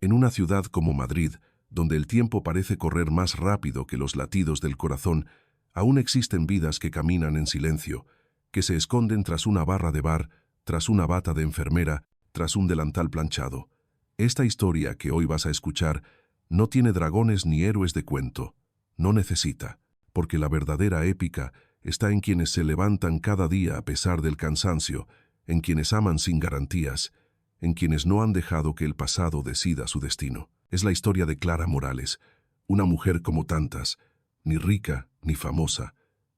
En una ciudad como Madrid, donde el tiempo parece correr más rápido que los latidos del corazón, aún existen vidas que caminan en silencio, que se esconden tras una barra de bar, tras una bata de enfermera, tras un delantal planchado. Esta historia que hoy vas a escuchar no tiene dragones ni héroes de cuento. No necesita, porque la verdadera épica está en quienes se levantan cada día a pesar del cansancio, en quienes aman sin garantías, en quienes no han dejado que el pasado decida su destino. Es la historia de Clara Morales, una mujer como tantas, ni rica ni famosa,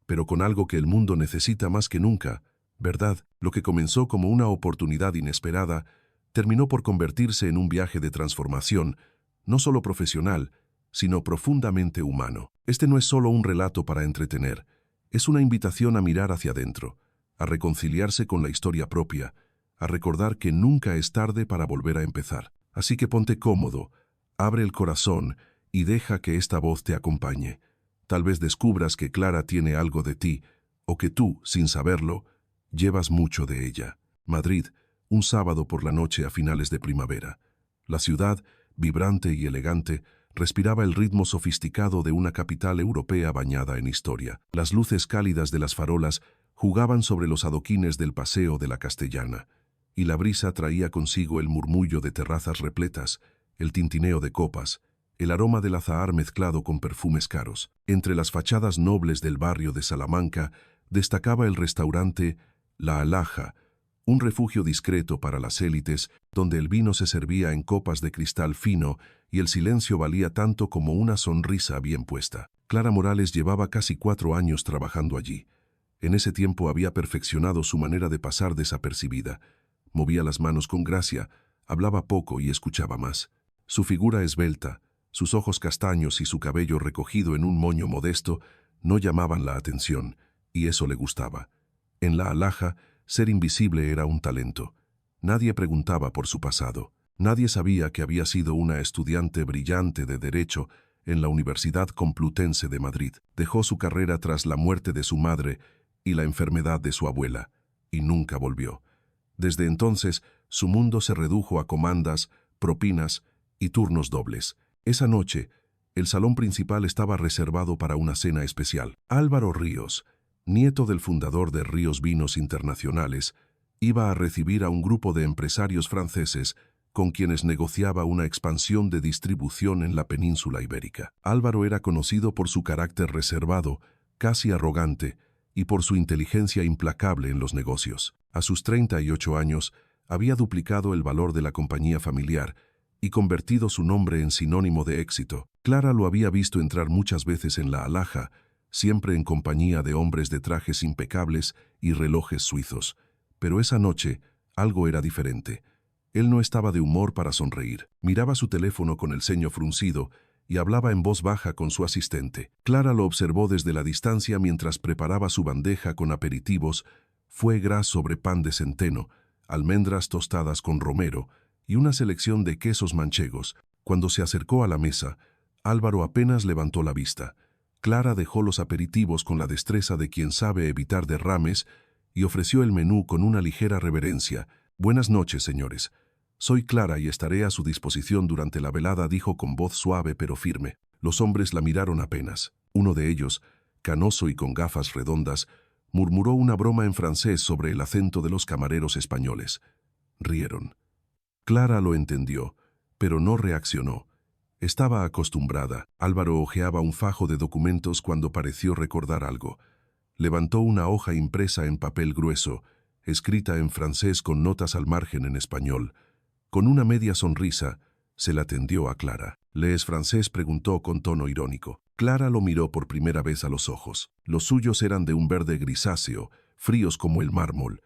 pero con algo que el mundo necesita más que nunca, ¿verdad? Lo que comenzó como una oportunidad inesperada, terminó por convertirse en un viaje de transformación, no solo profesional, sino profundamente humano. Este no es solo un relato para entretener, es una invitación a mirar hacia adentro, a reconciliarse con la historia propia, a recordar que nunca es tarde para volver a empezar. Así que ponte cómodo, abre el corazón y deja que esta voz te acompañe. Tal vez descubras que Clara tiene algo de ti, o que tú, sin saberlo, llevas mucho de ella. Madrid, un sábado por la noche a finales de primavera. La ciudad, vibrante y elegante, respiraba el ritmo sofisticado de una capital europea bañada en historia. Las luces cálidas de las farolas jugaban sobre los adoquines del Paseo de la Castellana, y la brisa traía consigo el murmullo de terrazas repletas, el tintineo de copas, el aroma del azahar mezclado con perfumes caros. Entre las fachadas nobles del barrio de Salamanca destacaba el restaurante La Alhaja, un refugio discreto para las élites, donde el vino se servía en copas de cristal fino y el silencio valía tanto como una sonrisa bien puesta. Clara Morales llevaba casi 4 años trabajando allí. En ese tiempo había perfeccionado su manera de pasar desapercibida. Movía las manos con gracia, hablaba poco y escuchaba más. Su figura esbelta, sus ojos castaños y su cabello recogido en un moño modesto no llamaban la atención, y eso le gustaba. En La Alhaja, ser invisible era un talento. Nadie preguntaba por su pasado. Nadie sabía que había sido una estudiante brillante de Derecho en la Universidad Complutense de Madrid. Dejó su carrera tras la muerte de su madre y la enfermedad de su abuela, y nunca volvió. Desde entonces, su mundo se redujo a comandas, propinas y turnos dobles. Esa noche, el salón principal estaba reservado para una cena especial. Álvaro Ríos, nieto del fundador de Ríos Vinos Internacionales, iba a recibir a un grupo de empresarios franceses con quienes negociaba una expansión de distribución en la península ibérica. Álvaro era conocido por su carácter reservado, casi arrogante, y por su inteligencia implacable en los negocios. A sus 38 años, había duplicado el valor de la compañía familiar y convertido su nombre en sinónimo de éxito. Clara lo había visto entrar muchas veces en La Alhaja, siempre en compañía de hombres de trajes impecables y relojes suizos. Pero esa noche, algo era diferente. Él no estaba de humor para sonreír. Miraba su teléfono con el ceño fruncido y hablaba en voz baja con su asistente. Clara lo observó desde la distancia mientras preparaba su bandeja con aperitivos, foie gras sobre pan de centeno, almendras tostadas con romero y una selección de quesos manchegos. Cuando se acercó a la mesa, Álvaro apenas levantó la vista. Clara dejó los aperitivos con la destreza de quien sabe evitar derrames y ofreció el menú con una ligera reverencia. «Buenas noches, señores. Soy Clara y estaré a su disposición durante la velada», dijo con voz suave pero firme. Los hombres la miraron apenas. Uno de ellos, canoso y con gafas redondas, murmuró una broma en francés sobre el acento de los camareros españoles. Rieron. Clara lo entendió, pero no reaccionó. Estaba acostumbrada. Álvaro hojeaba un fajo de documentos cuando pareció recordar algo. Levantó una hoja impresa en papel grueso, escrita en francés con notas al margen en español. Con una media sonrisa, se la tendió a Clara. «¿Lees francés?», preguntó con tono irónico. Clara lo miró por primera vez a los ojos. Los suyos eran de un verde grisáceo, fríos como el mármol.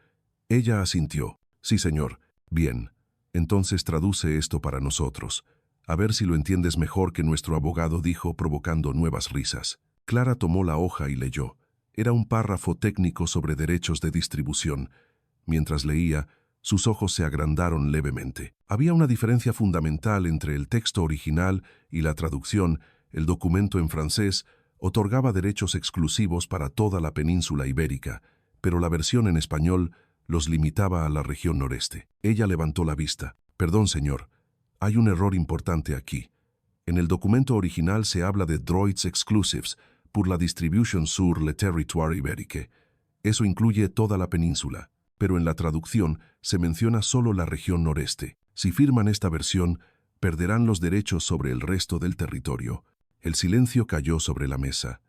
Ella asintió. «Sí, señor. Bien. Entonces traduce esto para nosotros. A ver si lo entiendes mejor que nuestro abogado», dijo, provocando nuevas risas. Clara tomó la hoja y leyó. Era un párrafo técnico sobre derechos de distribución. Mientras leía, sus ojos se agrandaron levemente. Había una diferencia fundamental entre el texto original y la traducción. El documento en francés otorgaba derechos exclusivos para toda la península ibérica, pero la versión en español los limitaba a la región noreste. Ella levantó la vista. «Perdón, señor. Hay un error importante aquí. En el documento original se habla de droits exclusives pour la distribution sur le territoire ibérique. Eso incluye toda la península, pero en la traducción se menciona solo la región noreste. Si firman esta versión, perderán los derechos sobre el resto del territorio. El silencio cayó sobre la mesa.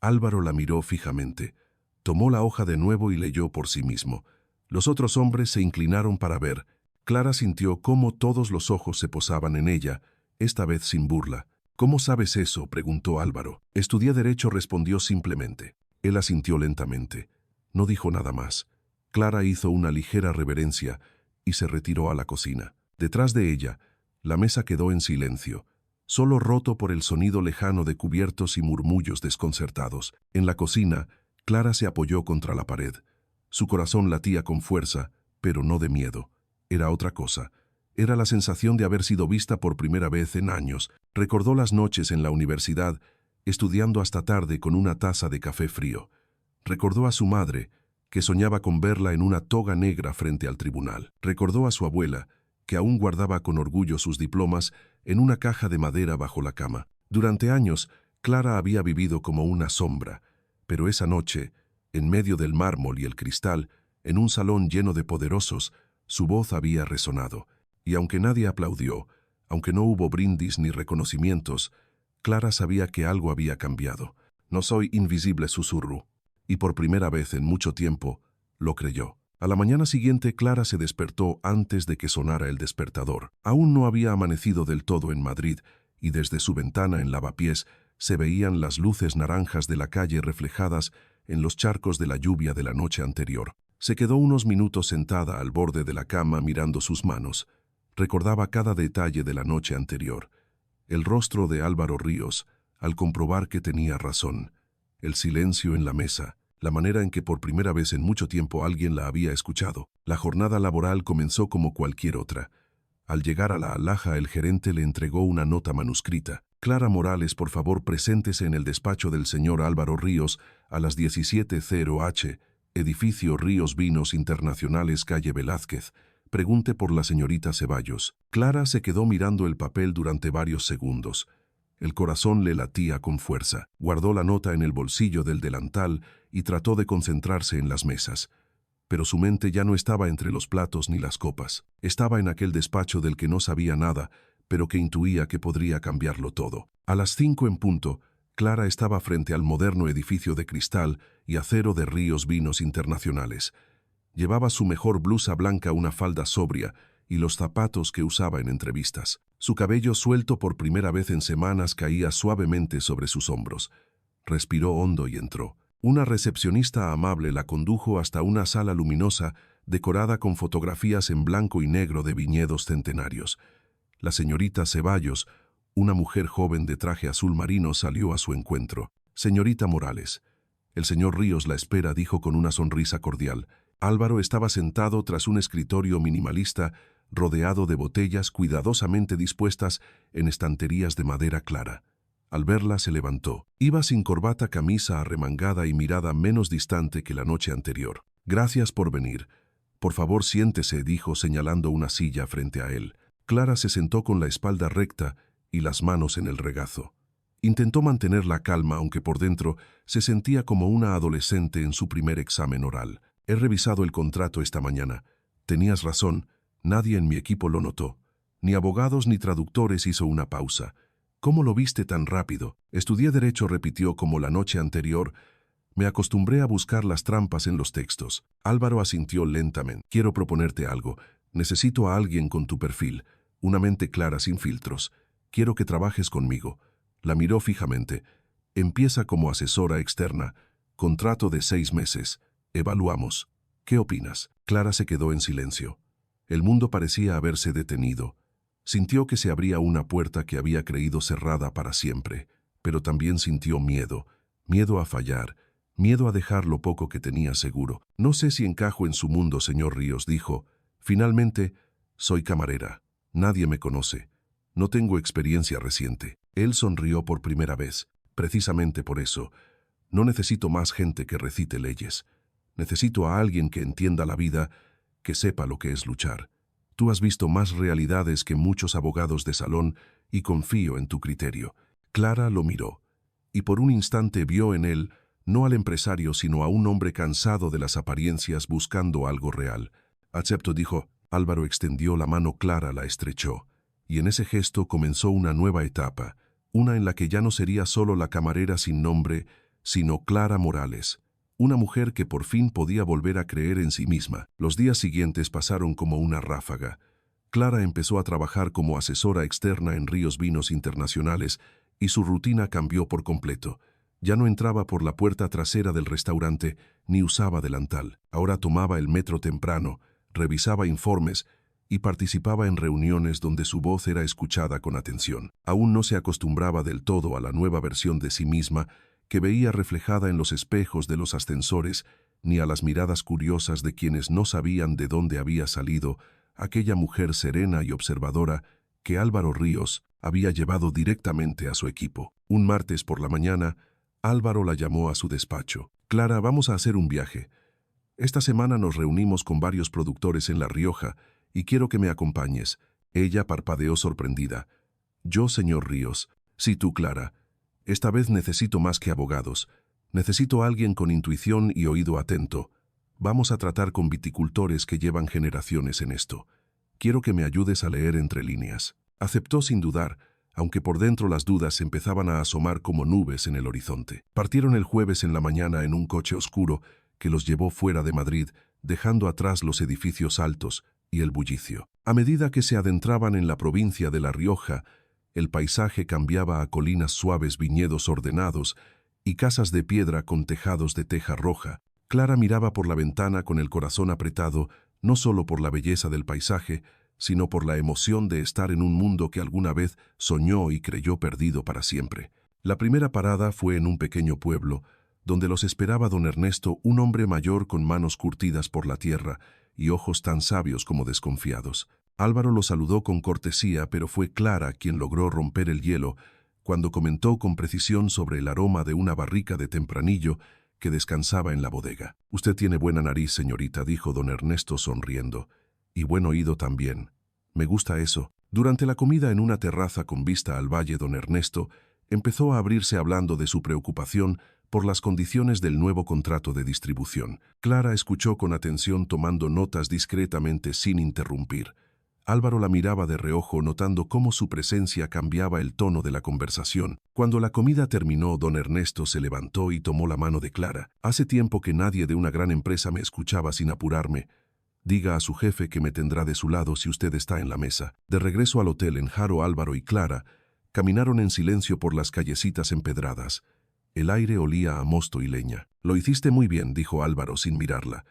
Álvaro la miró fijamente. Tomó la hoja de nuevo y leyó por sí mismo. Los otros hombres se inclinaron para ver. Clara sintió cómo todos los ojos se posaban en ella, esta vez sin burla. «¿Cómo sabes eso?», preguntó Álvaro. «Estudié Derecho», respondió simplemente. Él asintió lentamente. No dijo nada más. Clara hizo una ligera reverencia y se retiró a la cocina. Detrás de ella, la mesa quedó en silencio, solo roto por el sonido lejano de cubiertos y murmullos desconcertados. En la cocina, Clara se apoyó contra la pared. Su corazón latía con fuerza, pero no de miedo. Era otra cosa. Era la sensación de haber sido vista por primera vez en años. Recordó las noches en la universidad, estudiando hasta tarde con una taza de café frío. Recordó a su madre, que soñaba con verla en una toga negra frente al tribunal. Recordó a su abuela, que aún guardaba con orgullo sus diplomas en una caja de madera bajo la cama. Durante años, Clara había vivido como una sombra, pero esa noche, en medio del mármol y el cristal, en un salón lleno de poderosos, su voz había resonado. Y aunque nadie aplaudió, aunque no hubo brindis ni reconocimientos, Clara sabía que algo había cambiado. «No soy invisible», susurró. Y por primera vez en mucho tiempo, lo creyó. A la mañana siguiente, Clara se despertó antes de que sonara el despertador. Aún no había amanecido del todo en Madrid, y desde su ventana en Lavapiés se veían las luces naranjas de la calle reflejadas en los charcos de la lluvia de la noche anterior. Se quedó unos minutos sentada al borde de la cama mirando sus manos. Recordaba cada detalle de la noche anterior. El rostro de Álvaro Ríos, al comprobar que tenía razón. El silencio en la mesa, la manera en que por primera vez en mucho tiempo alguien la había escuchado. La jornada laboral comenzó como cualquier otra. Al llegar a la alhaja, el gerente le entregó una nota manuscrita. «Clara Morales, por favor, preséntese en el despacho del señor Álvaro Ríos a las 17:00 edificio Ríos Vinos Internacionales, calle Velázquez. Pregunte por la señorita Ceballos». Clara se quedó mirando el papel durante varios segundos. El corazón le latía con fuerza. Guardó la nota en el bolsillo del delantal y trató de concentrarse en las mesas. Pero su mente ya no estaba entre los platos ni las copas. Estaba en aquel despacho del que no sabía nada, pero que intuía que podría cambiarlo todo. A las 5 en punto, Clara estaba frente al moderno edificio de cristal y acero de Ríos Vinos Internacionales. Llevaba su mejor blusa blanca, una falda sobria y los zapatos que usaba en entrevistas. Su cabello, suelto por primera vez en semanas, caía suavemente sobre sus hombros. Respiró hondo y entró. Una recepcionista amable la condujo hasta una sala luminosa decorada con fotografías en blanco y negro de viñedos centenarios. La señorita Ceballos, una mujer joven de traje azul marino, salió a su encuentro. «Señorita Morales, el señor Ríos la espera», dijo con una sonrisa cordial. Álvaro estaba sentado tras un escritorio minimalista rodeado de botellas cuidadosamente dispuestas en estanterías de madera clara. Al verla se levantó. Iba sin corbata, camisa arremangada y mirada menos distante que la noche anterior. «Gracias por venir. Por favor, siéntese», dijo señalando una silla frente a él. Clara se sentó con la espalda recta y las manos en el regazo. Intentó mantener la calma, aunque por dentro se sentía como una adolescente en su primer examen oral. «He revisado el contrato esta mañana. Tenías razón, nadie en mi equipo lo notó. Ni abogados ni traductores». Hizo una pausa. «¿Cómo lo viste tan rápido?» «Estudié Derecho», repitió como la noche anterior. «Me acostumbré a buscar las trampas en los textos». Álvaro asintió lentamente. «Quiero proponerte algo. Necesito a alguien con tu perfil, una mente clara sin filtros. Quiero que trabajes conmigo». La miró fijamente. «Empieza como asesora externa. Contrato de 6 meses. Evaluamos. ¿Qué opinas?» Clara se quedó en silencio. El mundo parecía haberse detenido. Sintió que se abría una puerta que había creído cerrada para siempre, pero también sintió miedo. Miedo a fallar, miedo a dejar lo poco que tenía seguro. «No sé si encajo en su mundo, señor Ríos», dijo. «Finalmente, soy camarera. Nadie me conoce. No tengo experiencia reciente». Él sonrió por primera vez. «Precisamente por eso. No necesito más gente que recite leyes. Necesito a alguien que entienda la vida, que sepa lo que es luchar. Tú has visto más realidades que muchos abogados de salón y confío en tu criterio. Clara lo miró, y por un instante vio en él no al empresario sino a un hombre cansado de las apariencias buscando algo real. Acepto, dijo. Álvaro extendió la mano. Clara la estrechó, y en ese gesto comenzó una nueva etapa, una en la que ya no sería solo la camarera sin nombre, sino Clara Morales, una mujer que por fin podía volver a creer en sí misma. Los días siguientes pasaron como una ráfaga. Clara empezó a trabajar como asesora externa en Ríos Vinos Internacionales y su rutina cambió por completo. Ya no entraba por la puerta trasera del restaurante ni usaba delantal. Ahora tomaba el metro temprano, revisaba informes y participaba en reuniones donde su voz era escuchada con atención. Aún no se acostumbraba del todo a la nueva versión de sí misma que veía reflejada en los espejos de los ascensores, ni a las miradas curiosas de quienes no sabían de dónde había salido aquella mujer serena y observadora que Álvaro Ríos había llevado directamente a su equipo. Un martes por la mañana, Álvaro la llamó a su despacho. Clara, vamos a hacer un viaje. Esta semana nos reunimos con varios productores en La Rioja y quiero que me acompañes. Ella parpadeó sorprendida. Yo, señor Ríos. Sí, tú, Clara. Esta vez necesito más que abogados. Necesito a alguien con intuición y oído atento. Vamos a tratar con viticultores que llevan generaciones en esto. Quiero que me ayudes a leer entre líneas. Aceptó sin dudar, aunque por dentro las dudas empezaban a asomar como nubes en el horizonte. Partieron el jueves en la mañana en un coche oscuro que los llevó fuera de Madrid, dejando atrás los edificios altos y el bullicio. A medida que se adentraban en la provincia de La Rioja, el paisaje cambiaba a colinas suaves, viñedos ordenados y casas de piedra con tejados de teja roja. Clara miraba por la ventana con el corazón apretado, no solo por la belleza del paisaje, sino por la emoción de estar en un mundo que alguna vez soñó y creyó perdido para siempre. La primera parada fue en un pequeño pueblo, donde los esperaba don Ernesto, un hombre mayor con manos curtidas por la tierra y ojos tan sabios como desconfiados. Álvaro lo saludó con cortesía, pero fue Clara quien logró romper el hielo cuando comentó con precisión sobre el aroma de una barrica de tempranillo que descansaba en la bodega. Usted tiene buena nariz, señorita, dijo don Ernesto sonriendo, y buen oído también. Me gusta eso. Durante la comida en una terraza con vista al valle, don Ernesto empezó a abrirse hablando de su preocupación por las condiciones del nuevo contrato de distribución. Clara escuchó con atención, tomando notas discretamente sin interrumpir. Álvaro la miraba de reojo, notando cómo su presencia cambiaba el tono de la conversación. Cuando la comida terminó, don Ernesto se levantó y tomó la mano de Clara. Hace tiempo que nadie de una gran empresa me escuchaba sin apurarme. Diga a su jefe que me tendrá de su lado si usted está en la mesa. De regreso al hotel en Haro, Álvaro y Clara caminaron en silencio por las callecitas empedradas. El aire olía a mosto y leña. Lo hiciste muy bien, dijo Álvaro sin mirarla.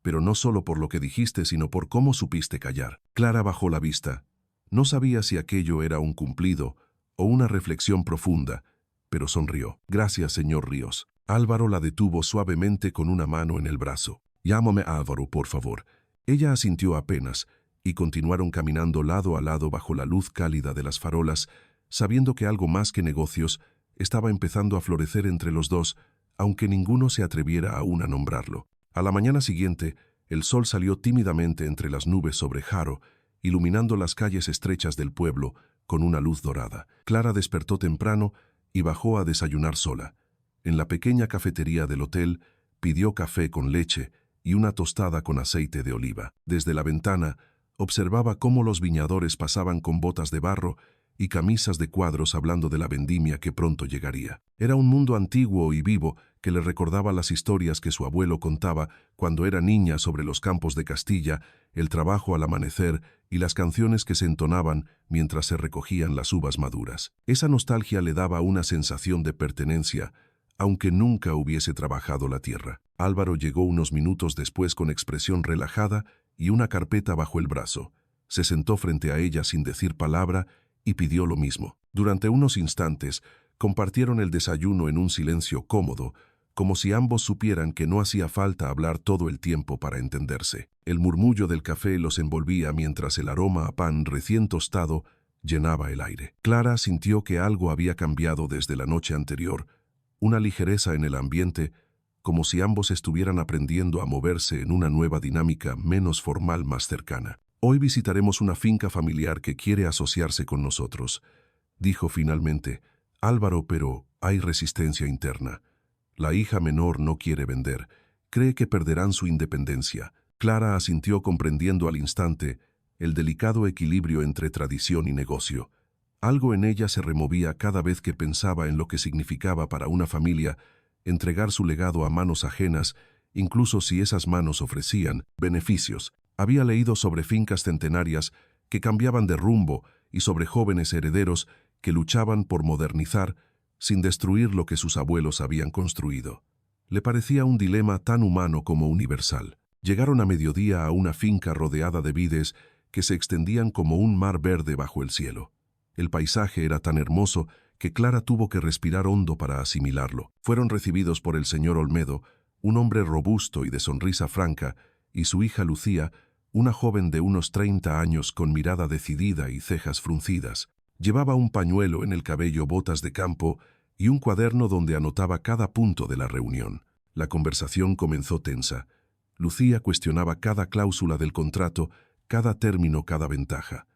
Pero no solo por lo que dijiste, sino por cómo supiste callar. Clara bajó la vista. No sabía si aquello era un cumplido o una reflexión profunda, pero sonrió. Gracias, señor Ríos. Álvaro la detuvo suavemente con una mano en el brazo. Llámame Álvaro, por favor. Ella asintió apenas, y continuaron caminando lado a lado bajo la luz cálida de las farolas, sabiendo que algo más que negocios estaba empezando a florecer entre los dos, aunque ninguno se atreviera aún a nombrarlo. A la mañana siguiente, el sol salió tímidamente entre las nubes sobre Haro, iluminando las calles estrechas del pueblo con una luz dorada. Clara despertó temprano y bajó a desayunar sola. En la pequeña cafetería del hotel pidió café con leche y una tostada con aceite de oliva. Desde la ventana observaba cómo los viñadores pasaban con botas de barro y camisas de cuadros hablando de la vendimia que pronto llegaría. Era un mundo antiguo y vivo que le recordaba las historias que su abuelo contaba cuando era niña sobre los campos de Castilla, el trabajo al amanecer y las canciones que se entonaban mientras se recogían las uvas maduras. Esa nostalgia le daba una sensación de pertenencia, aunque nunca hubiese trabajado la tierra. Álvaro llegó unos minutos después con expresión relajada y una carpeta bajo el brazo. Se sentó frente a ella sin decir palabra y pidió lo mismo. Durante unos instantes compartieron el desayuno en un silencio cómodo, como si ambos supieran que no hacía falta hablar todo el tiempo para entenderse. El murmullo del café los envolvía mientras el aroma a pan recién tostado llenaba el aire. Clara sintió que algo había cambiado desde la noche anterior, una ligereza en el ambiente, como si ambos estuvieran aprendiendo a moverse en una nueva dinámica menos formal, más cercana. Hoy visitaremos una finca familiar que quiere asociarse con nosotros, dijo finalmente Álvaro, pero hay resistencia interna. La hija menor no quiere vender, cree que perderán su independencia. Clara asintió comprendiendo al instante el delicado equilibrio entre tradición y negocio. Algo en ella se removía cada vez que pensaba en lo que significaba para una familia entregar su legado a manos ajenas, incluso si esas manos ofrecían beneficios. Había leído sobre fincas centenarias que cambiaban de rumbo y sobre jóvenes herederos que luchaban por modernizar sin destruir lo que sus abuelos habían construido. Le parecía un dilema tan humano como universal. Llegaron a mediodía a una finca rodeada de vides que se extendían como un mar verde bajo el cielo. El paisaje era tan hermoso que Clara tuvo que respirar hondo para asimilarlo. Fueron recibidos por el señor Olmedo, un hombre robusto y de sonrisa franca, y su hija Lucía, una joven de unos 30 años con mirada decidida y cejas fruncidas. Llevaba un pañuelo en el cabello, botas de campo y un cuaderno donde anotaba cada punto de la reunión. La conversación comenzó tensa. Lucía cuestionaba cada cláusula del contrato, cada término, cada ventaja.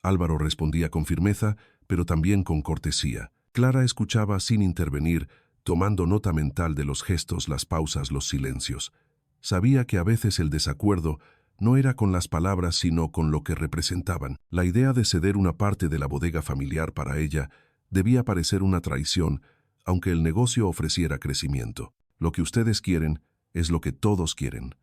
Álvaro respondía con firmeza, pero también con cortesía. Clara escuchaba sin intervenir, tomando nota mental de los gestos, las pausas, los silencios. Sabía que a veces el desacuerdo no era con las palabras, sino con lo que representaban. La idea de ceder una parte de la bodega familiar para ella debía parecer una traición, aunque el negocio ofreciera crecimiento. Lo que ustedes quieren es lo que todos quieren.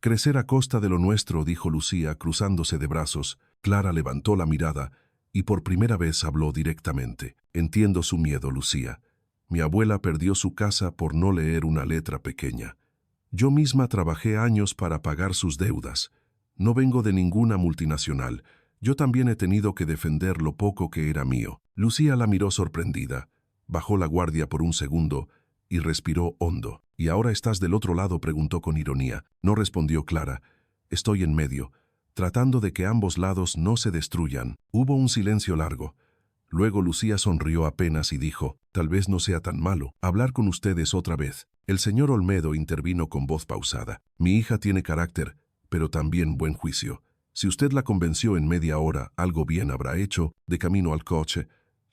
Crecer a costa de lo nuestro, dijo Lucía, cruzándose de brazos. Clara levantó la mirada y por primera vez habló directamente. Entiendo su miedo, Lucía. Mi abuela perdió su casa por no leer una letra pequeña. Yo misma trabajé años para pagar sus deudas. No vengo de ninguna multinacional. Yo también he tenido que defender lo poco que era mío. Lucía la miró sorprendida. Bajó la guardia por un segundo y respiró hondo. ¿Y ahora estás del otro lado?, preguntó con ironía. No respondió Clara. Estoy en medio, tratando de que ambos lados no se destruyan. Hubo un silencio largo. Luego Lucía sonrió apenas y dijo, tal vez no sea tan malo hablar con ustedes otra vez. El señor Olmedo intervino con voz pausada. Mi hija tiene carácter, pero también buen juicio. Si usted la convenció en media hora, algo bien habrá hecho. De camino al coche,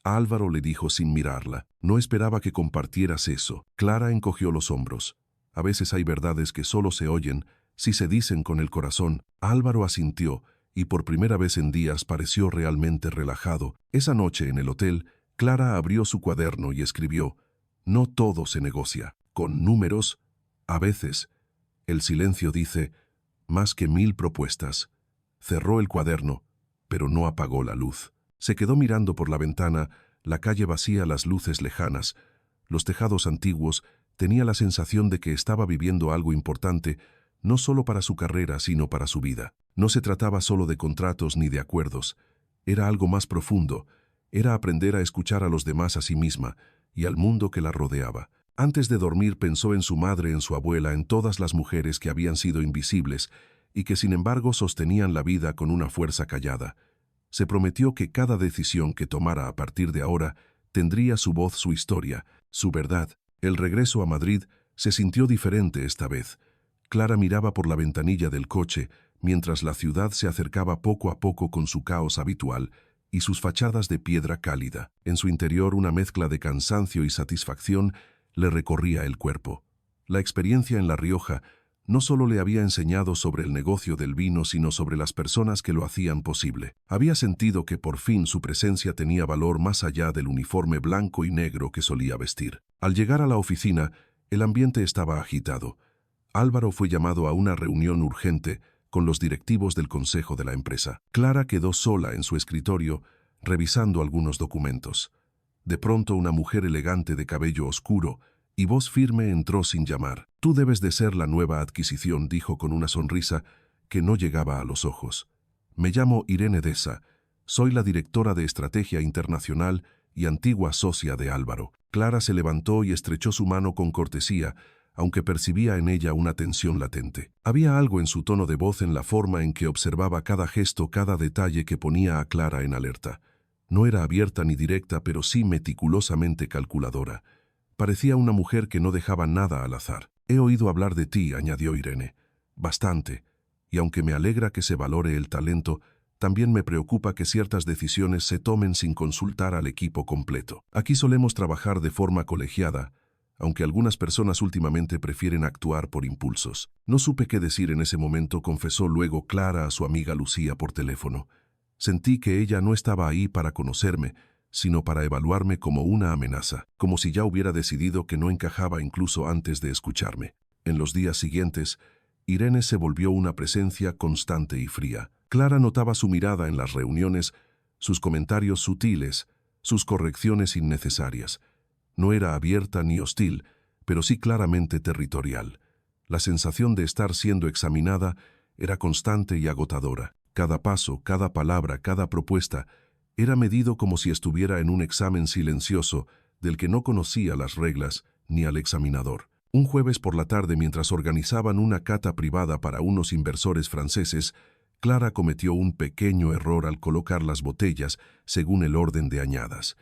Álvaro le dijo sin mirarla. No esperaba que compartieras eso. Clara encogió los hombros. A veces hay verdades que solo se oyen si se dicen con el corazón. Álvaro asintió y por primera vez en días pareció realmente relajado. Esa noche en el hotel, Clara abrió su cuaderno y escribió: no todo se negocia. Con números, a veces. El silencio dice más que 1000 propuestas. Cerró el cuaderno, pero no apagó la luz. Se quedó mirando por la ventana, la calle vacía, las luces lejanas, los tejados antiguos. Tenía la sensación de que estaba viviendo algo importante, no solo para su carrera, sino para su vida. No se trataba solo de contratos ni de acuerdos. Era algo más profundo. Era aprender a escuchar a los demás, a sí misma y al mundo que la rodeaba. Antes de dormir pensó en su madre, en su abuela, en todas las mujeres que habían sido invisibles y que sin embargo sostenían la vida con una fuerza callada. Se prometió que cada decisión que tomara a partir de ahora tendría su voz, su historia, su verdad. El regreso a Madrid se sintió diferente esta vez. Clara miraba por la ventanilla del coche mientras la ciudad se acercaba poco a poco con su caos habitual y sus fachadas de piedra cálida. En su interior una mezcla de cansancio y satisfacción le recorría el cuerpo. La experiencia en La Rioja no solo le había enseñado sobre el negocio del vino, sino sobre las personas que lo hacían posible. Había sentido que por fin su presencia tenía valor más allá del uniforme blanco y negro que solía vestir. Al llegar a la oficina, el ambiente estaba agitado. Álvaro fue llamado a una reunión urgente con los directivos del consejo de la empresa. Clara quedó sola en su escritorio, revisando algunos documentos. De pronto una mujer elegante de cabello oscuro y voz firme entró sin llamar. Tú debes de ser la nueva adquisición, dijo con una sonrisa que no llegaba a los ojos. Me llamo Irene Deza. Soy la directora de Estrategia Internacional y antigua socia de Álvaro. Clara se levantó y estrechó su mano con cortesía, aunque percibía en ella una tensión latente. Había algo en su tono de voz, en la forma en que observaba cada gesto, cada detalle que ponía a Clara en alerta. No era abierta ni directa, pero sí meticulosamente calculadora. Parecía una mujer que no dejaba nada al azar. He oído hablar de ti, añadió Irene. Bastante. y aunque me alegra que se valore el talento, también me preocupa que ciertas decisiones se tomen sin consultar al equipo completo. Aquí solemos trabajar de forma colegiada, aunque algunas personas últimamente prefieren actuar por impulsos. No supe qué decir en ese momento, confesó luego Clara a su amiga Lucía por teléfono. Sentí que ella no estaba ahí para conocerme, sino para evaluarme como una amenaza, como si ya hubiera decidido que no encajaba incluso antes de escucharme. En los días siguientes, Irene se volvió una presencia constante y fría. Clara notaba su mirada en las reuniones, sus comentarios sutiles, sus correcciones innecesarias. No era abierta ni hostil, pero sí claramente territorial. La sensación de estar siendo examinada era constante y agotadora. Cada paso, cada palabra, cada propuesta era medido como si estuviera en un examen silencioso del que no conocía las reglas ni al examinador. Un jueves por la tarde, mientras organizaban una cata privada para unos inversores franceses, Clara cometió un pequeño error al colocar las botellas según el orden de añadas.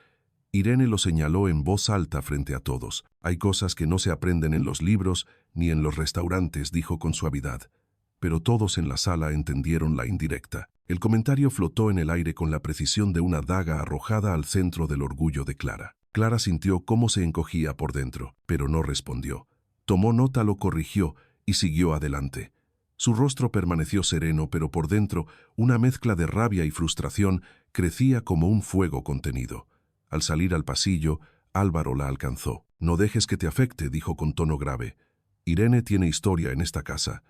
Irene lo señaló en voz alta frente a todos. «Hay cosas que no se aprenden en los libros ni en los restaurantes», dijo con suavidad. Pero todos en la sala entendieron la indirecta. El comentario flotó en el aire con la precisión de una daga arrojada al centro del orgullo de Clara. Clara sintió cómo se encogía por dentro, pero no respondió. Tomó nota, lo corrigió y siguió adelante. Su rostro permaneció sereno, pero por dentro una mezcla de rabia y frustración crecía como un fuego contenido. Al salir al pasillo, Álvaro la alcanzó. «No dejes que te afecte», dijo con tono grave. «Irene tiene historia en esta casa,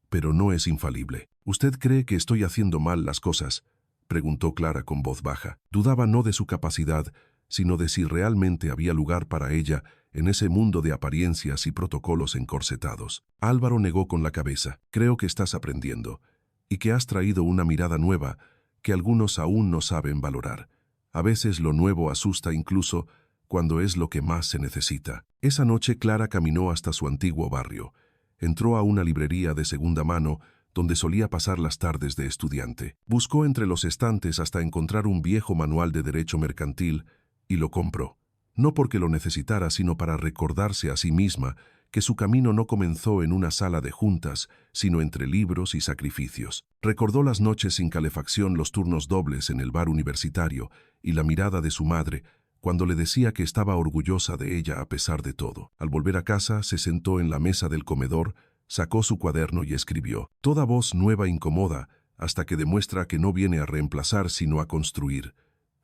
pero no es infalible». «¿Usted cree que estoy haciendo mal las cosas?», preguntó Clara con voz baja. Dudaba no de su capacidad, sino de si realmente había lugar para ella en ese mundo de apariencias y protocolos encorsetados. Álvaro negó con la cabeza. «Creo que estás aprendiendo, y que has traído una mirada nueva que algunos aún no saben valorar. A veces lo nuevo asusta incluso cuando es lo que más se necesita». Esa noche Clara caminó hasta su antiguo barrio. Entró a una librería de segunda mano donde solía pasar las tardes de estudiante. Buscó entre los estantes hasta encontrar un viejo manual de derecho mercantil y lo compró. No porque lo necesitara, sino para recordarse a sí misma que su camino no comenzó en una sala de juntas, sino entre libros y sacrificios. Recordó las noches sin calefacción, los turnos dobles en el bar universitario y la mirada de su madre cuando le decía que estaba orgullosa de ella a pesar de todo. Al volver a casa, se sentó en la mesa del comedor, sacó su cuaderno y escribió. Toda voz nueva incomoda hasta que demuestra que no viene a reemplazar sino a construir.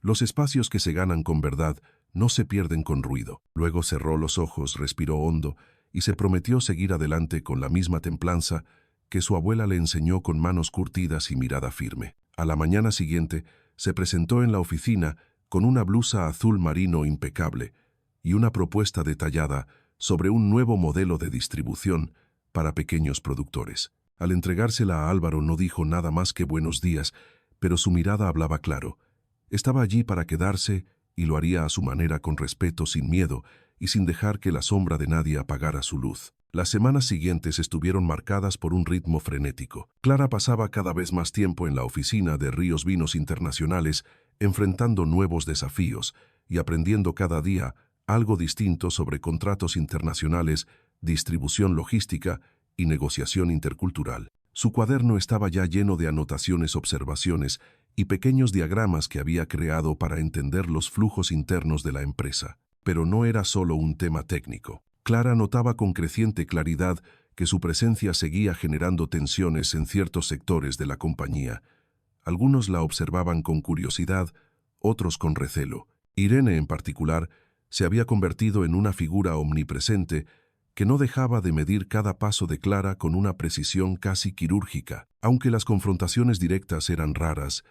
Los espacios que se ganan con verdad no se pierden con ruido. Luego cerró los ojos, respiró hondo y se prometió seguir adelante con la misma templanza que su abuela le enseñó, con manos curtidas y mirada firme. A la mañana siguiente se presentó en la oficina con una blusa azul marino impecable y una propuesta detallada sobre un nuevo modelo de distribución para pequeños productores. Al entregársela a Álvaro no dijo nada más que buenos días, pero su mirada hablaba claro. Estaba allí para quedarse y lo haría a su manera, con respeto, sin miedo y sin dejar que la sombra de nadie apagara su luz. Las semanas siguientes estuvieron marcadas por un ritmo frenético. Clara pasaba cada vez más tiempo en la oficina de Ríos Vinos Internacionales, enfrentando nuevos desafíos y aprendiendo cada día algo distinto sobre contratos internacionales, distribución logística y negociación intercultural. Su cuaderno estaba ya lleno de anotaciones, observaciones y pequeños diagramas que había creado para entender los flujos internos de la empresa. Pero no era solo un tema técnico. Clara notaba con creciente claridad que su presencia seguía generando tensiones en ciertos sectores de la compañía. Algunos la observaban con curiosidad, otros con recelo. Irene, en particular, se había convertido en una figura omnipresente que no dejaba de medir cada paso de Clara con una precisión casi quirúrgica. Aunque las confrontaciones directas eran raras,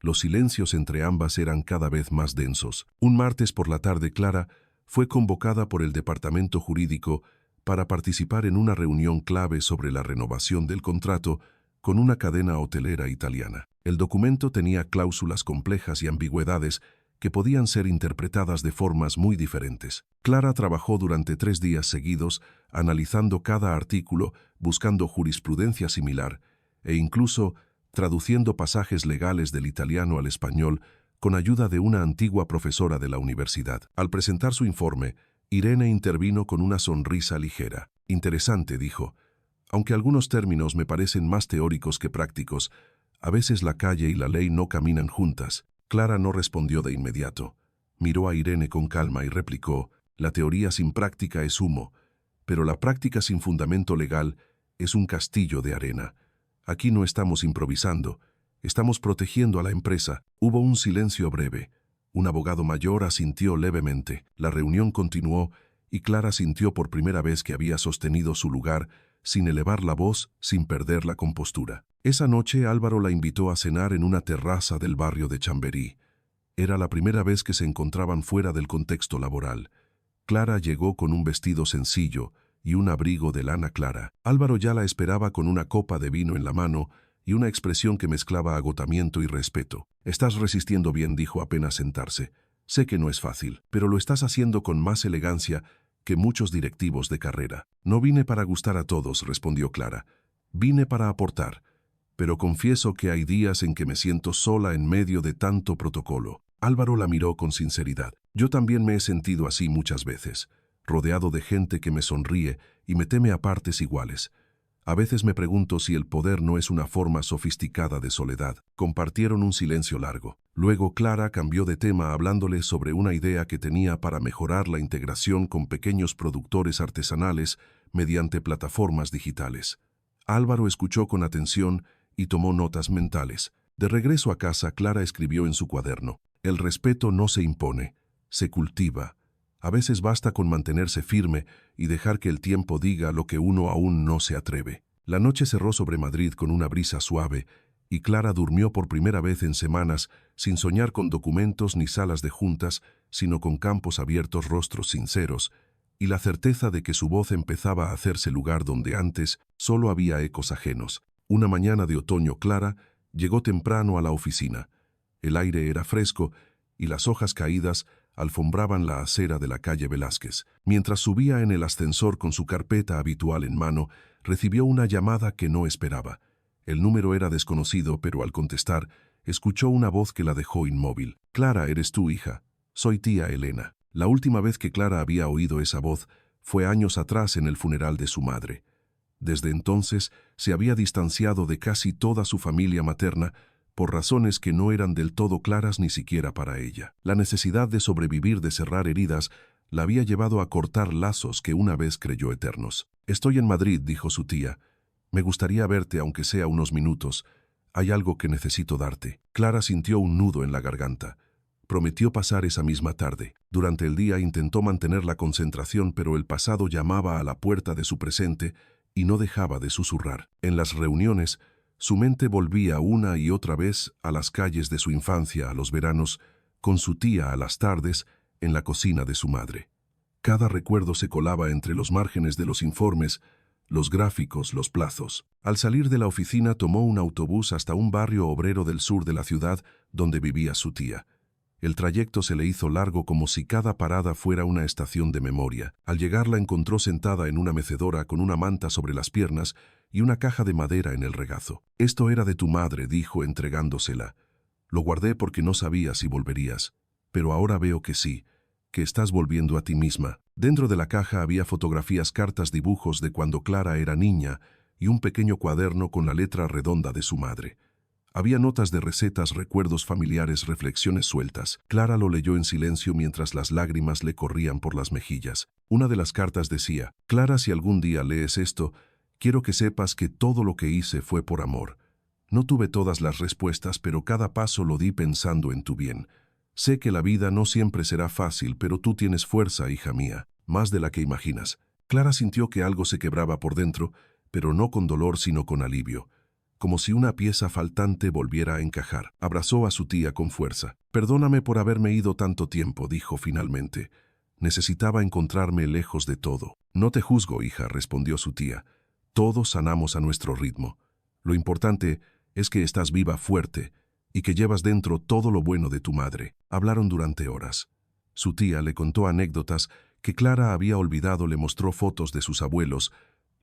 los silencios entre ambas eran cada vez más densos. Un martes por la tarde, Clara fue convocada por el departamento jurídico para participar en una reunión clave sobre la renovación del contrato con una cadena hotelera italiana. El documento tenía cláusulas complejas y ambigüedades que podían ser interpretadas de formas muy diferentes. Clara trabajó durante 3 días seguidos, analizando cada artículo, buscando jurisprudencia similar e incluso traduciendo pasajes legales del italiano al español con ayuda de una antigua profesora de la universidad. Al presentar su informe, Irene intervino con una sonrisa ligera. «Interesante», dijo. Aunque algunos términos me parecen más teóricos que prácticos, a veces la calle y la ley no caminan juntas. Clara no respondió de inmediato. Miró a Irene con calma y replicó: la teoría sin práctica es humo, pero la práctica sin fundamento legal es un castillo de arena. Aquí no estamos improvisando, estamos protegiendo a la empresa. Hubo un silencio breve. Un abogado mayor asintió levemente. La reunión continuó y Clara sintió por primera vez que había sostenido su lugar, sin elevar la voz, sin perder la compostura. Esa noche Álvaro la invitó a cenar en una terraza del barrio de Chamberí. Era la primera vez que se encontraban fuera del contexto laboral. Clara llegó con un vestido sencillo y un abrigo de lana clara. Álvaro ya la esperaba con una copa de vino en la mano y una expresión que mezclaba agotamiento y respeto. «Estás resistiendo bien», dijo apenas sentarse. «Sé que no es fácil, pero lo estás haciendo con más elegancia que muchos directivos de carrera». «No vine para gustar a todos», respondió Clara. «Vine para aportar. Pero confieso que hay días en que me siento sola en medio de tanto protocolo». Álvaro la miró con sinceridad. «Yo también me he sentido así muchas veces, rodeado de gente que me sonríe y me teme a partes iguales. A veces me pregunto si el poder no es una forma sofisticada de soledad». Compartieron un silencio largo. Luego Clara cambió de tema hablándole sobre una idea que tenía para mejorar la integración con pequeños productores artesanales mediante plataformas digitales. Álvaro escuchó con atención y tomó notas mentales. De regreso a casa, Clara escribió en su cuaderno: «El respeto no se impone, se cultiva. A veces basta con mantenerse firme y dejar que el tiempo diga lo que uno aún no se atreve». La noche cerró sobre Madrid con una brisa suave y Clara durmió por primera vez en semanas sin soñar con documentos ni salas de juntas, sino con campos abiertos, rostros sinceros y la certeza de que su voz empezaba a hacerse lugar donde antes solo había ecos ajenos. Una mañana de otoño Clara llegó temprano a la oficina. El aire era fresco y las hojas caídas alfombraban la acera de la calle Velázquez. Mientras subía en el ascensor con su carpeta habitual en mano, recibió una llamada que no esperaba. El número era desconocido, pero al contestar, escuchó una voz que la dejó inmóvil. «Clara, ¿eres tú, hija? Soy tía Elena». La última vez que Clara había oído esa voz fue años atrás en el funeral de su madre. Desde entonces se había distanciado de casi toda su familia materna por razones que no eran del todo claras ni siquiera para ella. La necesidad de sobrevivir, de cerrar heridas, la había llevado a cortar lazos que una vez creyó eternos. «Estoy en Madrid», dijo su tía. «Me gustaría verte aunque sea unos minutos. Hay algo que necesito darte». Clara sintió un nudo en la garganta. Prometió pasar esa misma tarde. Durante el día intentó mantener la concentración, pero el pasado llamaba a la puerta de su presente y no dejaba de susurrar. En las reuniones, su mente volvía una y otra vez a las calles de su infancia, a los veranos, con su tía a las tardes, en la cocina de su madre. Cada recuerdo se colaba entre los márgenes de los informes, los gráficos, los plazos. Al salir de la oficina tomó un autobús hasta un barrio obrero del sur de la ciudad donde vivía su tía. El trayecto se le hizo largo, como si cada parada fuera una estación de memoria. Al llegar la encontró sentada en una mecedora con una manta sobre las piernas y una caja de madera en el regazo. «Esto era de tu madre», dijo entregándosela. «Lo guardé porque no sabía si volverías, pero ahora veo que sí, que estás volviendo a ti misma». Dentro de la caja había fotografías, cartas, dibujos de cuando Clara era niña y un pequeño cuaderno con la letra redonda de su madre. Había notas de recetas, recuerdos familiares, reflexiones sueltas. Clara lo leyó en silencio mientras las lágrimas le corrían por las mejillas. Una de las cartas decía: «Clara, si algún día lees esto, quiero que sepas que todo lo que hice fue por amor. No tuve todas las respuestas, pero cada paso lo di pensando en tu bien. Sé que la vida no siempre será fácil, pero tú tienes fuerza, hija mía, más de la que imaginas». Clara sintió que algo se quebraba por dentro, pero no con dolor, sino con alivio, como si una pieza faltante volviera a encajar. Abrazó a su tía con fuerza. «Perdóname por haberme ido tanto tiempo», dijo finalmente. «Necesitaba encontrarme lejos de todo». «No te juzgo, hija», respondió su tía. «Todos sanamos a nuestro ritmo. Lo importante es que estás viva, fuerte, y que llevas dentro todo lo bueno de tu madre». Hablaron durante horas. Su tía le contó anécdotas que Clara había olvidado, le mostró fotos de sus abuelos,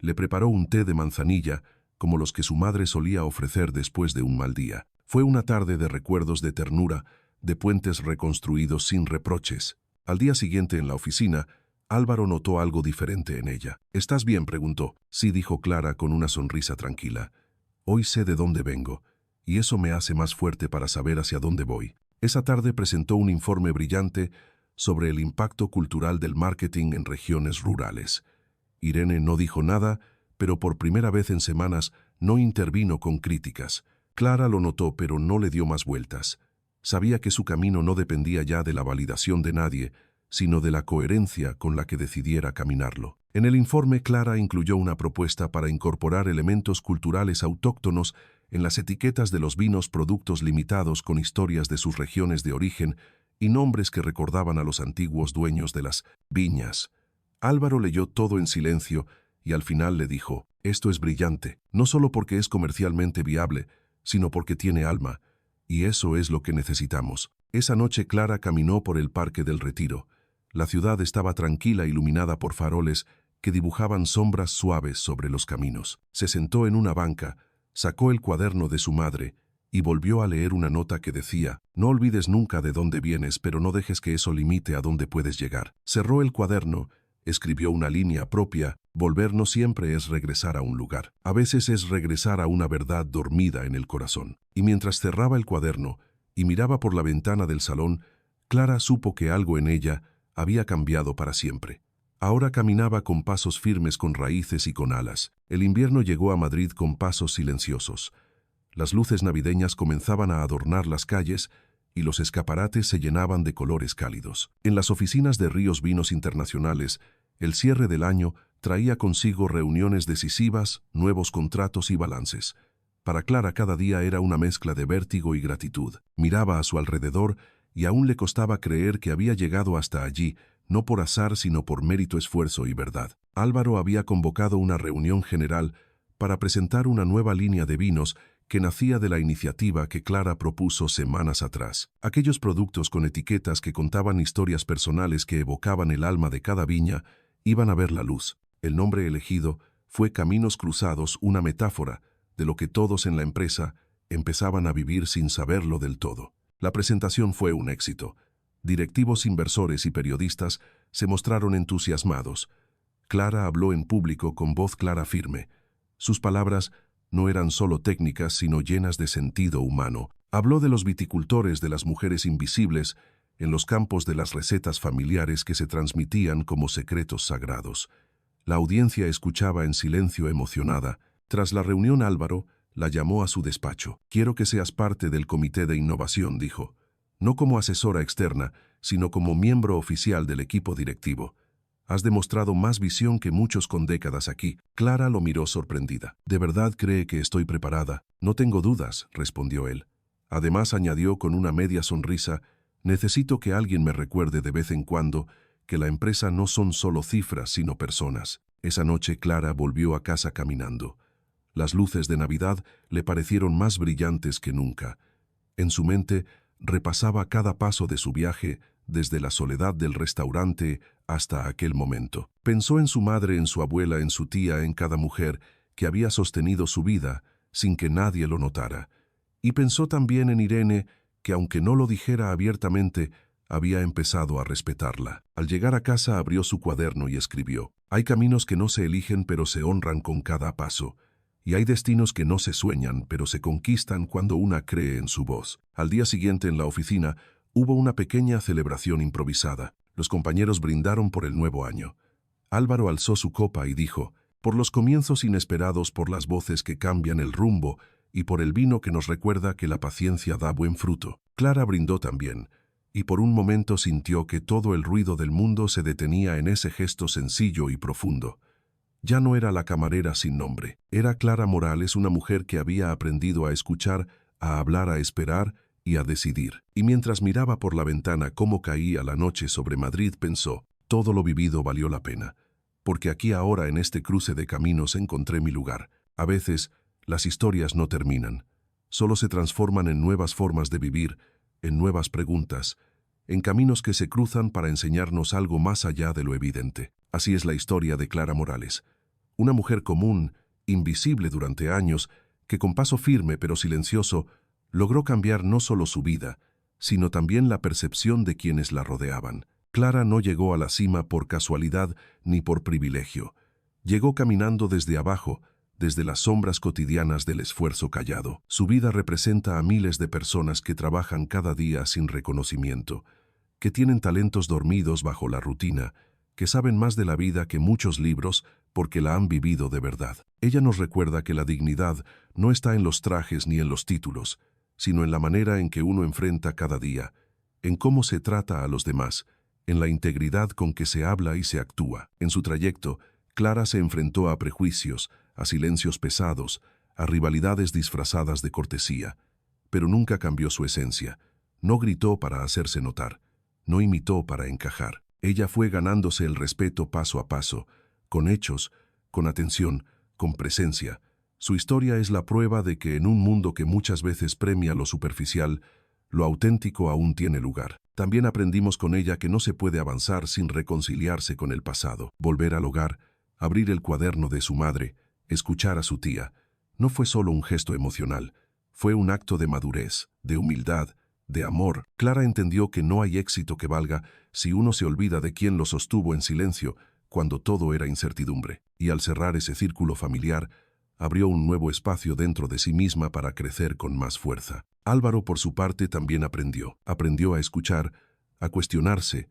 le preparó un té de manzanilla, como los que su madre solía ofrecer después de un mal día. Fue una tarde de recuerdos, de ternura, de puentes reconstruidos sin reproches. Al día siguiente en la oficina, Álvaro notó algo diferente en ella. ¿Estás bien?, preguntó. Sí, dijo Clara con una sonrisa tranquila. Hoy sé de dónde vengo, y eso me hace más fuerte para saber hacia dónde voy. Esa tarde presentó un informe brillante sobre el impacto cultural del marketing en regiones rurales. Irene no dijo nada, pero por primera vez en semanas no intervino con críticas. Clara lo notó, pero no le dio más vueltas. Sabía que su camino no dependía ya de la validación de nadie, sino de la coherencia con la que decidiera caminarlo. En el informe, Clara incluyó una propuesta para incorporar elementos culturales autóctonos en las etiquetas de los vinos, productos limitados con historias de sus regiones de origen y nombres que recordaban a los antiguos dueños de las viñas. Álvaro leyó todo en silencio y al final le dijo: «Esto es brillante, no solo porque es comercialmente viable, sino porque tiene alma, y eso es lo que necesitamos». Esa noche Clara caminó por el Parque del Retiro. La ciudad estaba tranquila, iluminada por faroles que dibujaban sombras suaves sobre los caminos. Se sentó en una banca, sacó el cuaderno de su madre y volvió a leer una nota que decía: «No olvides nunca de dónde vienes, pero no dejes que eso limite a dónde puedes llegar». Cerró el cuaderno, escribió una línea propia: «Volver no siempre es regresar a un lugar. A veces es regresar a una verdad dormida en el corazón». Y mientras cerraba el cuaderno y miraba por la ventana del salón, Clara supo que algo en ella había cambiado para siempre. Ahora caminaba con pasos firmes, con raíces y con alas. El invierno llegó a Madrid con pasos silenciosos. Las luces navideñas comenzaban a adornar las calles y los escaparates se llenaban de colores cálidos. En las oficinas de Ríos Vinos Internacionales, el cierre del año traía consigo reuniones decisivas, nuevos contratos y balances. Para Clara cada día era una mezcla de vértigo y gratitud. Miraba a su alrededor y aún le costaba creer que había llegado hasta allí, no por azar sino por mérito, esfuerzo y verdad. Álvaro había convocado una reunión general para presentar una nueva línea de vinos que nacía de la iniciativa que Clara propuso semanas atrás. Aquellos productos con etiquetas que contaban historias personales que evocaban el alma de cada viña iban a ver la luz. El nombre elegido fue Caminos Cruzados, una metáfora de lo que todos en la empresa empezaban a vivir sin saberlo del todo. La presentación fue un éxito. Directivos, inversores y periodistas se mostraron entusiasmados. Clara habló en público con voz clara, firme. Sus palabras no eran solo técnicas, sino llenas de sentido humano. Habló de los viticultores, de las mujeres invisibles, en los campos, de las recetas familiares que se transmitían como secretos sagrados. La audiencia escuchaba en silencio, emocionada. Tras la reunión, Álvaro la llamó a su despacho. «Quiero que seas parte del comité de innovación», dijo. «No como asesora externa, sino como miembro oficial del equipo directivo. Has demostrado más visión que muchos con décadas aquí». Clara lo miró sorprendida. «¿De verdad cree que estoy preparada?» «No tengo dudas», respondió él. Además, añadió con una media sonrisa: «Necesito que alguien me recuerde de vez en cuando que la empresa no son solo cifras, sino personas». Esa noche Clara volvió a casa caminando. Las luces de Navidad le parecieron más brillantes que nunca. En su mente repasaba cada paso de su viaje, desde la soledad del restaurante hasta aquel momento. Pensó en su madre, en su abuela, en su tía, en cada mujer que había sostenido su vida sin que nadie lo notara. Y pensó también en Irene, que aunque no lo dijera abiertamente, había empezado a respetarla. Al llegar a casa abrió su cuaderno y escribió: «Hay caminos que no se eligen, pero se honran con cada paso. Y hay destinos que no se sueñan, pero se conquistan cuando una cree en su voz». Al día siguiente, en la oficina, hubo una pequeña celebración improvisada. Los compañeros brindaron por el nuevo año. Álvaro alzó su copa y dijo: «Por los comienzos inesperados, por las voces que cambian el rumbo y por el vino que nos recuerda que la paciencia da buen fruto». Clara brindó también, y por un momento sintió que todo el ruido del mundo se detenía en ese gesto sencillo y profundo. Ya no era la camarera sin nombre. Era Clara Morales, una mujer que había aprendido a escuchar, a hablar, a esperar y a decidir. Y mientras miraba por la ventana cómo caía la noche sobre Madrid, pensó: todo lo vivido valió la pena. Porque aquí, ahora, en este cruce de caminos, encontré mi lugar. A veces, las historias no terminan. Solo se transforman en nuevas formas de vivir, en nuevas preguntas, en caminos que se cruzan para enseñarnos algo más allá de lo evidente. Así es la historia de Clara Morales. Una mujer común, invisible durante años, que con paso firme pero silencioso logró cambiar no solo su vida, sino también la percepción de quienes la rodeaban. Clara no llegó a la cima por casualidad ni por privilegio. Llegó caminando desde abajo, desde las sombras cotidianas del esfuerzo callado. Su vida representa a miles de personas que trabajan cada día sin reconocimiento, que tienen talentos dormidos bajo la rutina, que saben más de la vida que muchos libros porque la han vivido de verdad. Ella nos recuerda que la dignidad no está en los trajes ni en los títulos, sino en la manera en que uno enfrenta cada día, en cómo se trata a los demás, en la integridad con que se habla y se actúa. En su trayecto, Clara se enfrentó a prejuicios, a silencios pesados, a rivalidades disfrazadas de cortesía, pero nunca cambió su esencia. No gritó para hacerse notar, no imitó para encajar. Ella fue ganándose el respeto paso a paso, con hechos, con atención, con presencia. Su historia es la prueba de que en un mundo que muchas veces premia lo superficial, lo auténtico aún tiene lugar. También aprendimos con ella que no se puede avanzar sin reconciliarse con el pasado. Volver al hogar, abrir el cuaderno de su madre, escuchar a su tía, no fue solo un gesto emocional, fue un acto de madurez, de humildad, de amor. Clara entendió que no hay éxito que valga si uno se olvida de quien lo sostuvo en silencio cuando todo era incertidumbre. Y al cerrar ese círculo familiar, abrió un nuevo espacio dentro de sí misma para crecer con más fuerza. Álvaro, por su parte, también aprendió a escuchar, a cuestionarse,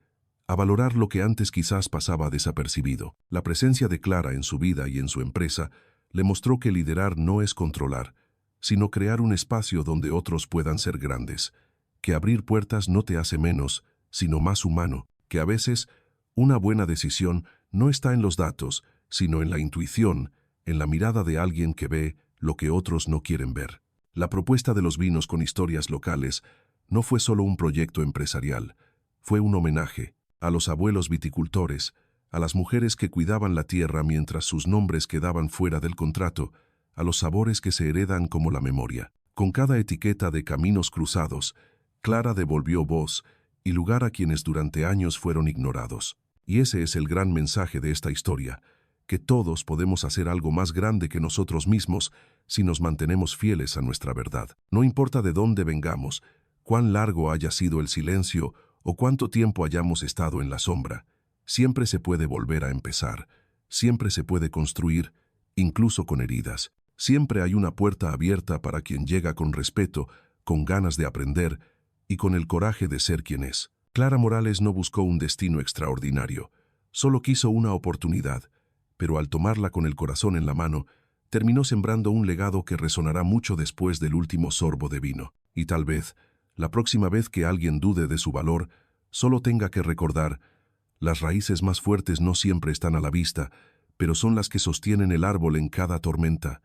a valorar lo que antes quizás pasaba desapercibido. La presencia de Clara en su vida y en su empresa le mostró que liderar no es controlar, sino crear un espacio donde otros puedan ser grandes, que abrir puertas no te hace menos, sino más humano, que a veces una buena decisión no está en los datos, sino en la intuición, en la mirada de alguien que ve lo que otros no quieren ver. La propuesta de los vinos con historias locales no fue solo un proyecto empresarial, fue un homenaje a los abuelos viticultores, a las mujeres que cuidaban la tierra mientras sus nombres quedaban fuera del contrato, a los sabores que se heredan como la memoria. Con cada etiqueta de Caminos Cruzados, Clara devolvió voz y lugar a quienes durante años fueron ignorados. Y ese es el gran mensaje de esta historia, que todos podemos hacer algo más grande que nosotros mismos si nos mantenemos fieles a nuestra verdad. No importa de dónde vengamos, cuán largo haya sido el silencio o cuánto tiempo hayamos estado en la sombra, siempre se puede volver a empezar, siempre se puede construir, incluso con heridas. Siempre hay una puerta abierta para quien llega con respeto, con ganas de aprender y con el coraje de ser quien es. Clara Morales no buscó un destino extraordinario, solo quiso una oportunidad, pero al tomarla con el corazón en la mano, terminó sembrando un legado que resonará mucho después del último sorbo de vino. Y tal vez, la próxima vez que alguien dude de su valor, solo tenga que recordar, las raíces más fuertes no siempre están a la vista, pero son las que sostienen el árbol en cada tormenta.